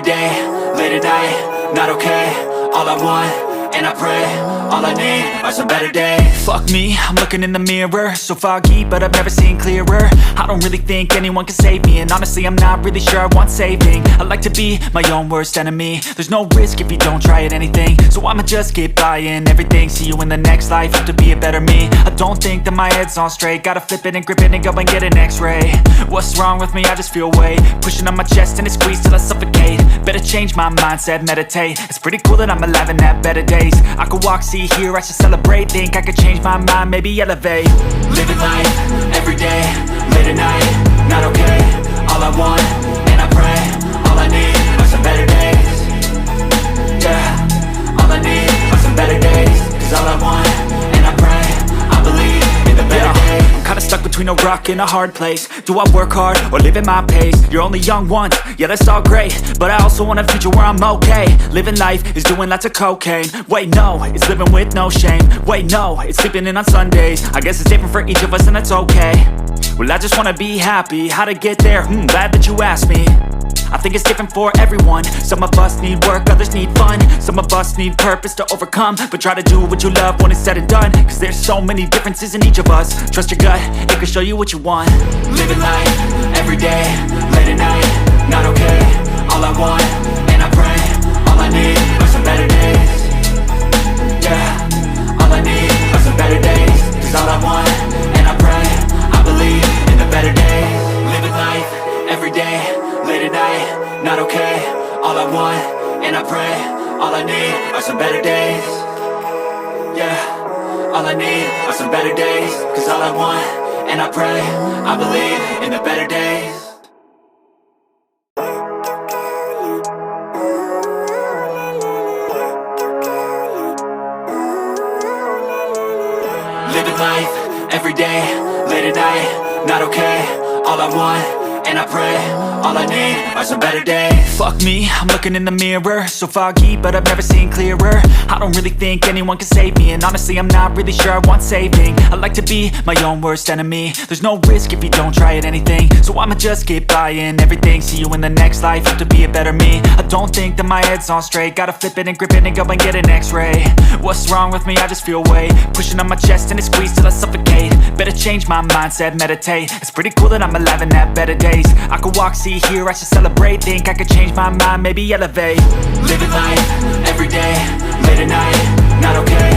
every day, late at night, not okay. All I want, and I pray, all I need are some better days. Fuck me, I'm looking in the mirror, so foggy, but I've never seen clearer. I don't really think anyone can save me, and honestly I'm not really sure I want saving. I like to be my own worst enemy. There's no risk if you don't try at anything, so I'ma just keep buying everything. See you in the next life, have to be a better me. I don't think that my head's on straight, gotta flip it and grip it and go and get an x-ray. What's wrong with me? I just feel weight pushing on my chest and it squeezes till I suffocate. Better change my mindset, meditate. It's pretty cool that I'm alive and have better days. I could walk, see, hear, I should celebrate. Think I could change my mind, maybe elevate. Living life, every day, late at night, not okay. All I want, and I pray, all I need are some better days. Yeah, all I need are some better days. Cause all I want, and I pray, I believe in the better days. I'm kinda stuck between a rock and a hard place. Do I work hard or live at my pace? You're only young once, yeah that's all great, but I also want a future where I'm okay. Living life is doing lots of cocaine. Wait no, it's living with no shame. Wait no, it's sleeping in on Sundays. I guess it's different for each of us and that's okay. Well I just wanna be happy, how to get there? Glad that you asked me. I think it's different for everyone. Some of us need work, others need fun. Some of us need purpose to overcome. But try to do what you love when it's said and done. Cause there's so many differences in each of us. Trust your gut, it can show you what you want. Living life, every day, late at night, not okay. All I want, and I pray, all I need are some better days. Yeah, all I need are some better days. Cause all I want, and I pray, I believe in the better days. Living life, every day, late at night, not okay. All I want, and I pray, all I need are some better days. Yeah, all I need are some better days. Cause all I want, and I pray, I believe in the better days. Living life, every day, late at night, not okay. All I want, and I pray, all I need are some better days. Fuck me, I'm looking in the mirror, so foggy, but I've never seen clearer. I don't really think anyone can save me, and honestly I'm not really sure I want saving. I like to be my own worst enemy. There's no risk if you don't try at anything, so I'ma just keep buying everything. See you in the next life, have to be a better me. I don't think that my head's on straight, gotta flip it and grip it and go and get an x-ray. What's wrong with me? I just feel weight pushing on my chest and it squeezes till I suffocate. Better change my mindset, meditate. It's pretty cool that I'm alive and have better days. I could walk, see, hear, I should celebrate. Think I could change my mind, maybe elevate. Living life, every day, late at night, not okay.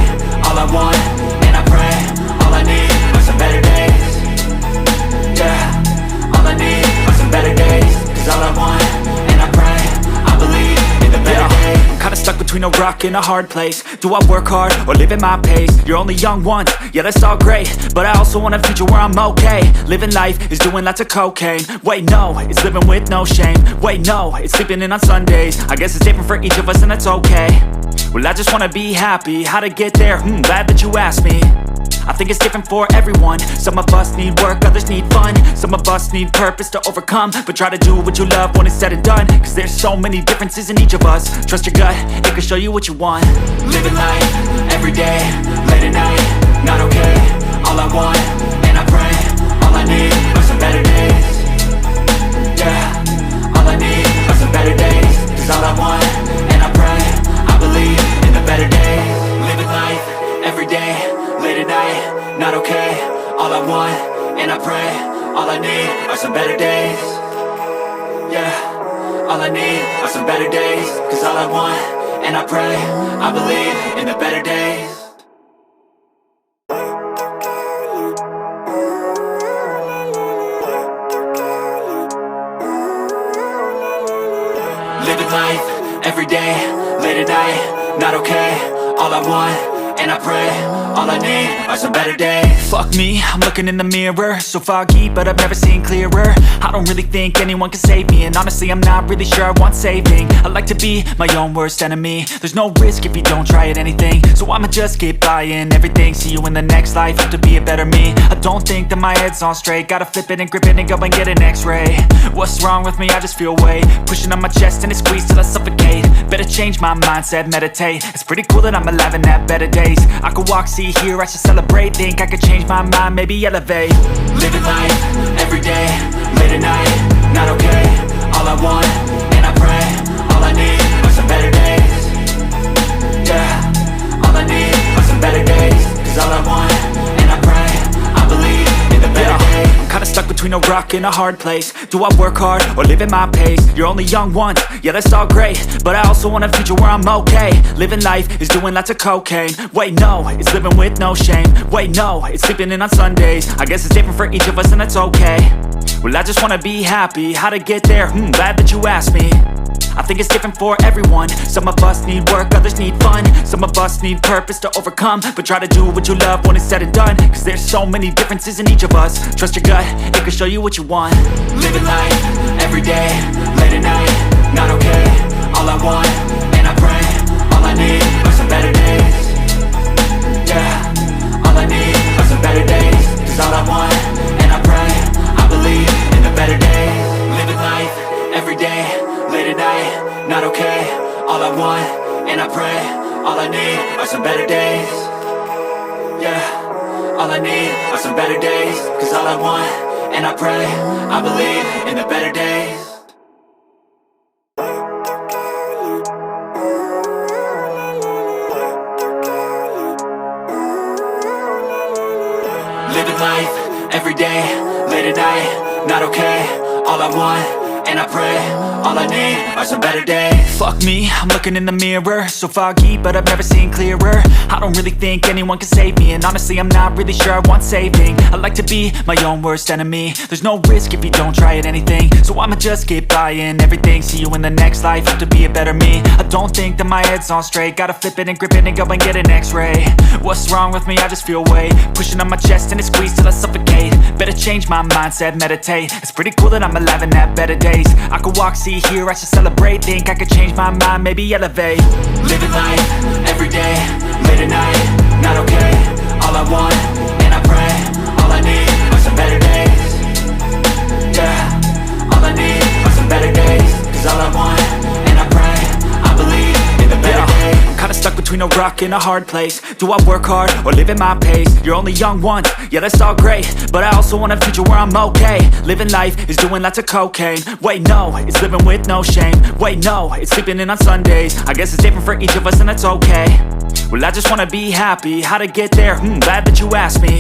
All I want, and I pray, all I need are some better days. Yeah, all I need are some better days. Cause all I want, and I pray, I believe in the better days. I'm kinda stuck between a rock and a hard place. Do I work hard or live at my pace? You're only young once, yeah that's all great, but I also want a future where I'm okay. Living life is doing lots of cocaine. Wait no, it's living with no shame. Wait no, it's sleeping in on Sundays. I guess it's different for each of us and that's okay. Well I just wanna be happy, how to get there? Glad that you asked me. I think it's different for everyone. Some of us need work, others need fun. Some of us need purpose to overcome. But try to do what you love when it's said and done. Cause there's so many differences in each of us. Trust your gut, it can show you what you want. Living life, every day, late at night, not okay. All I want, and I pray, all I need are some better days. Yeah, all I need are some better days. Cause all I want, and I pray, I believe in the better days. Living life, every day, late at night, not okay. All I want, and I pray, all I need are some better days. Yeah, all I need are some better days. Cause all I want, and I pray, I believe in the better days. Living life, every day, late at night, not okay. All I want, and I pray, all I need are some better days. Fuck me, I'm looking in the mirror, so foggy, but I've never seen clearer. I don't really think anyone can save me, and honestly I'm not really sure I want saving. I like to be my own worst enemy. There's no risk if you don't try at anything, so I'ma just keep buying everything. See you in the next life, have to be a better me. I don't think that my head's on straight, gotta flip it and grip it and go and get an x-ray. What's wrong with me? I just feel weight pushing on my chest and it squeezes till I suffocate. Better change my mindset, meditate. It's pretty cool that I'm alive and have better days. I could walk, see, hear, I should celebrate. Think I could change my mind, maybe elevate. Living life, every day, late at night, not okay. All I want, and I pray, all between a rock and a hard place. Do I work hard or live at my pace? You're only young once, yeah that's all great, but I also want a future where I'm okay. Living life is doing lots of cocaine. Wait no, it's living with no shame. Wait no, it's sleeping in on Sundays. I guess it's different for each of us and that's okay. Well I just wanna be happy, how to get there? Glad that you asked me. I think it's different for everyone. Some of us need work, others need fun. Some of us need purpose to overcome. But try to do what you love when it's said and done, cause there's so many differences in each of us. Trust your gut, it can show you what you want. Living life, everyday, late at night, not okay. All I want, and I pray, all I need are some better days. Yeah, all I need are some better days. Cause all I want, and I pray, I believe in the better days. Living life, everyday, late at night, not okay. All I want, and I pray, all I need are some better days. Yeah, all I need are some better days. Cause all I want, and I pray, I believe in the better days. Living life, everyday, late at night, not okay. All I want, and I pray, all I need are some better days. Fuck me, I'm looking in the mirror, so foggy, but I've never seen clearer. I don't really think anyone can save me, and honestly I'm not really sure I want saving. I like to be my own worst enemy. There's no risk if you don't try at anything, so I'ma just keep buying everything. See you in the next life, have to be a better me. I don't think that my head's on straight, gotta flip it and grip it and go and get an x-ray. What's wrong with me? I just feel weight pushing on my chest and it squeezes till I suffocate. Better change my mindset, meditate. It's pretty cool that I'm alive and have better days. I could walk, see, hear, I should celebrate. Think I could change my mind, maybe elevate. Living life, everyday, late at night, not okay. All I want, and I pray, all I need are some better days. Yeah, all I need are some better days. Cause all I want, and I pray, I believe in the better days. I'm kinda stuck between a rock and a hard place. Do I work hard or live at my pace? You're only young once, yeah that's all great, but I also want a future where I'm okay. Living life is doing lots of cocaine. Wait no, it's living with no shame. Wait no, it's sleeping in on Sundays. I guess it's different for each of us and that's okay. Well I just wanna be happy, how to get there? Glad that you asked me.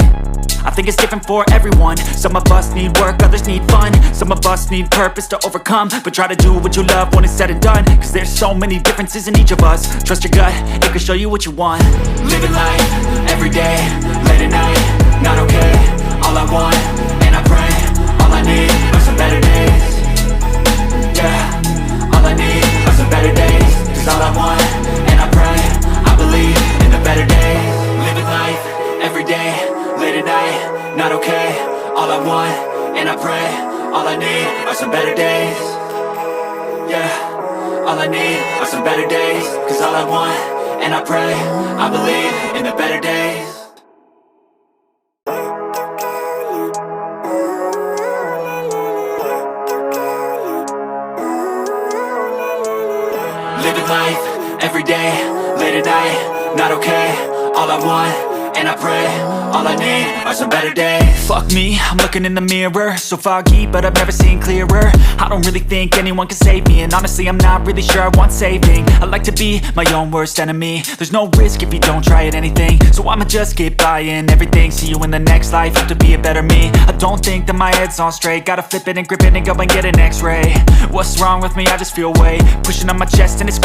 I think it's different for everyone. Some of us need work, others need fun. Some of us need purpose to overcome. But try to do what you love when it's said and done, cause there's so many differences in each of us. Trust your gut, it can show you what you want. Living life, everyday, late at night, not okay. All I want, and I pray, all I need are some better days. Yeah, all I need are some better days. Cause all I want, and I pray, I believe in the better days. Living life, everyday, late at night, not okay. All I want, and I pray, all I need are some better days. Yeah, all I need are some better days. Cause all I want, and I pray, I believe in the better days. Living life, everyday, late at night, not okay. All I want, and I pray, all I need are some better days. Fuck me, I'm looking in the mirror, so foggy, but I've never seen clearer. I don't really think anyone can save me, and honestly I'm not really sure I want saving. I like to be my own worst enemy. There's no risk if you don't try at anything, so I'ma just keep buying everything. See you in the next life, have to be a better me. I don't think that my head's on straight, gotta flip it and grip it and go and get an x-ray. What's wrong with me? I just feel weight pushing on my chest and it squeezes